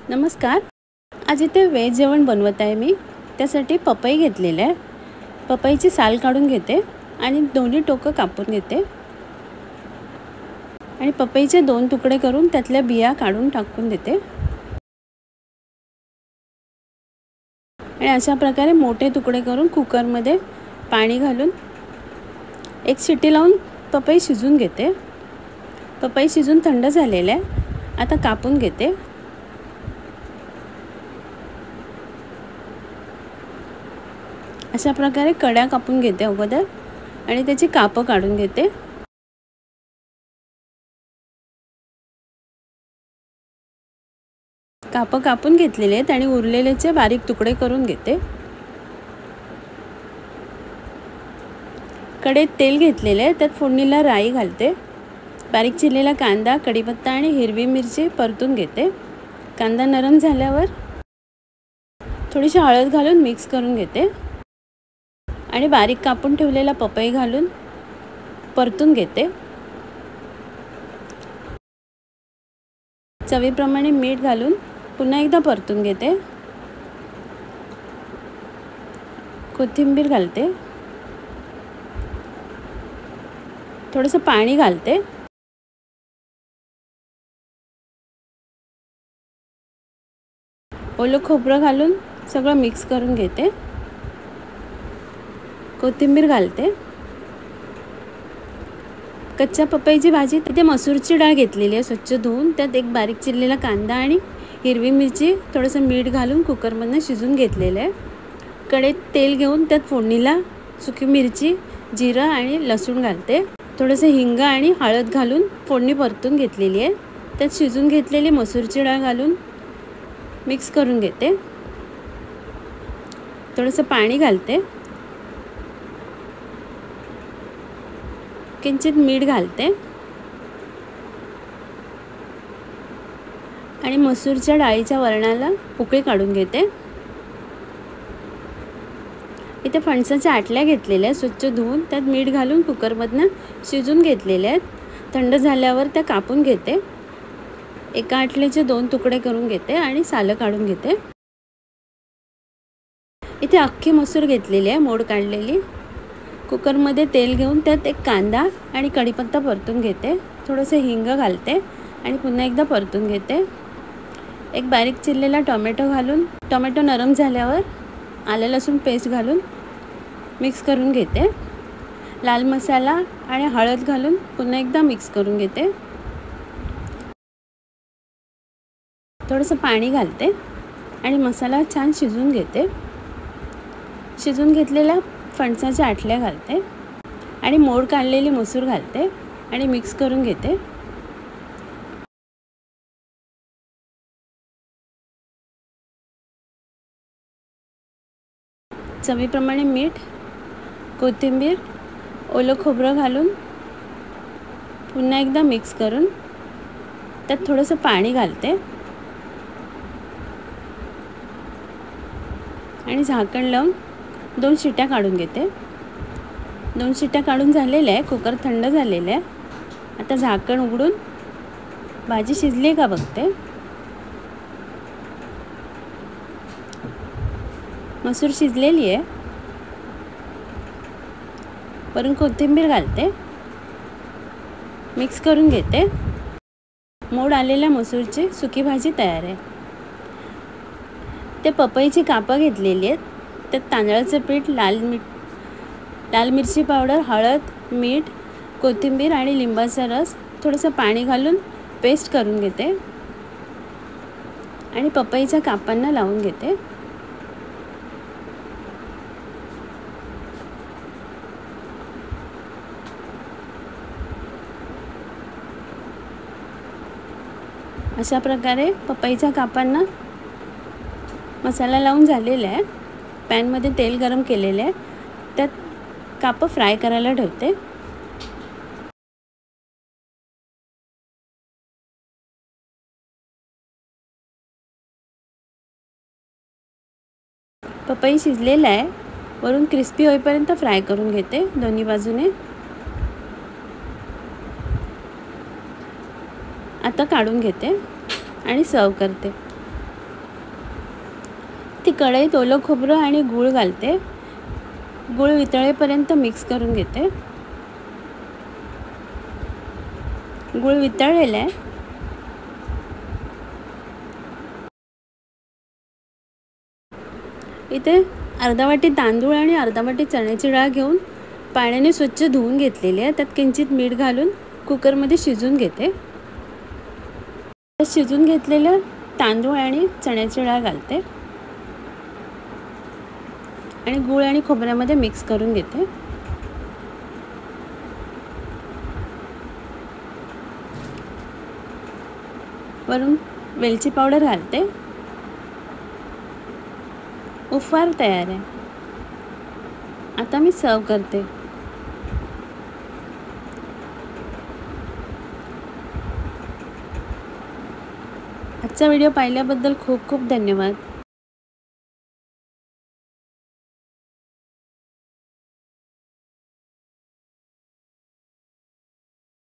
नमस्कार. आज इथे व्हेज जेवण बनवत आहे मी. त्यासाठी पपई घेतलेले आहे. पपईची साल काढून घेते आणि दोन्ही टोकं कापून घेते आणि पपईचे 2 तुकडे करून त्यातल्या बिया काढून टाकून देते आणि अशा प्रकारे मोठे तुकडे करून कुकरमध्ये पाणी घालून 1 शिट्टी लावून पपई शिजवून घेते. पपई शिजून थंड झालेले आहे. आता कापून घेते. अशा प्रकारे कड्या कापून घेते अगोदर आणि त्याची कापं काढून घेते. कापं कापून घेतलेले आहेत आणि उरलेलेचे बारीक तुकडे करून घेते. कढईत तेल घेतलेले आहे. त्यात फोडणीला राई घालते. बारीक चिरलेला कांदा, कढीपत्ता आणि हिरवी मिरची परतून घेते. कांदा नरम झाल्यावर थोडीशी हळद घालून मिक्स करून घेते आणि बारीक कापून ठेवलेला पपई घालून परतून घेते. चवीप्रमाणे मीठ घालून पुन्हा एकदा परतून घेते. कोथिंबीर घालते. थोडंसं पाणी घालते. ओलं खोबरं घालून सगळं मिक्स करून घेते. कोथिंबीर घालते. कच्च्या पपईची भाजी. तिथे मसूरची डाळ घेतलेली आहे स्वच्छ धुवून. त्यात एक बारीक चिरलेला कांदा आणि हिरवी मिरची थोडंसं मीठ घालून कुकरमधनं शिजून घेतलेलं आहे. कढईत तेल घेऊन त्यात फोडणीला सुकी मिरची, जिरं आणि लसूण घालते. थोडंसं हिंग आणि हळद घालून फोडणी परतून घेतलेली आहे. त्यात शिजून घेतलेली मसूरची डाळ घालून मिक्स करून घेते. थोडंसं पाणी घालते. किंचित मीठ घालते आणि मसूरच्या डाळीच्या वरणाला उकळी काढून घेते. इथे फणसाच्या आटल्या घेतलेल्या स्वच्छ धुवून त्यात मीठ घालून कुकरमधनं शिजून घेतलेल्या आहेत. थंड झाल्यावर त्या कापून घेते. एका आटल्याचे 2 तुकडे करून घेते आणि सालं काढून घेते. इथे अख्खी मसूर घेतलेली आहे, मोड काढलेली. कुकरमध्ये तेल घेऊन त्यात एक कांदा आणि कढीपत्ता परतून घेते. थोडंसं हिंग घालते आणि पुन्हा एकदा परतून घेते. एक बारीक चिरलेला टोमॅटो घालून टोमॅटो नरम झाल्यावर आलं लसूण पेस्ट घालून मिक्स करून घेते. लाल मसाला आणि हळद घालून पुन्हा एकदा मिक्स करून घेते. थोडंसं पाणी घालते आणि मसाला छान शिजवून घेते. शिजवून घेतलेल्या फणसाच्या आटल्या घालते आणि मोड काढलेली मसूर घालते आणि मिक्स करून घेते. चवीप्रमाणे मीठ, कोथिंबीर, ओलं खोबरं घालून पुन्हा एकदा मिक्स करून त्यात थोडंसं पाणी घालते आणि झाकण लावून 2 शिट्ट्या काढून घेते. 2 शिट्ट्या काढून झालेल्या आहे. कुकर थंड झालेलं आहे. आता झाकण उघडून भाजी शिजली का बघते. मसूर शिजलेली आहे. वरून कोथिंबीर घालते. मिक्स करून घेते. मोड आलेल्या मसूरची सुकी भाजी तयार आहे. ते पपईची कापं घेतलेली आहेत. त्यात तांदळाचं पीठ, लाल मिरची पावडर, हळद, मीठ, कोथिंबीर आणि लिंबाचा रस, थोडंसं पाणी घालून पेस्ट करून घेते आणि पपईच्या कापांना लावून घेते. अशा प्रकारे पपईच्या कापांना मसाला लावून झालेला आहे. पॅनमध्ये तेल गरम केलेले आहे. त्यात कापं फ्राय करायला ठेवते. पपई शिजलेला आहे. वरून क्रिस्पी होईपर्यंत फ्राय करून घेते दोन्ही बाजूने. आता काढून घेते आणि सर्व करते. ती कढईत ओलं खोबरं आणि गूळ घालते. गूळ वितळेपर्यंत मिक्स करून घेते. गूळ वितळलेला आहे. इथे अर्धा वाटी तांदूळ आणि अर्धा वाटी चण्याची डाळ घेऊन पाण्याने स्वच्छ धुवून घेतलेली आहे. त्यात किंचित मीठ घालून कुकरमध्ये शिजवून घेते. शिजून घेतलेलं तांदूळ आणि चण्याची डाळ घालते आणि गूळ आणि खोबऱ्यामध्ये मिक्स करून घेते. वरून वेलची पावडर घालते. उपवार तयार आहे. आता मी सर्व करते. आजचा व्हिडिओ पाहिल्याबद्दल खूप खूप धन्यवाद.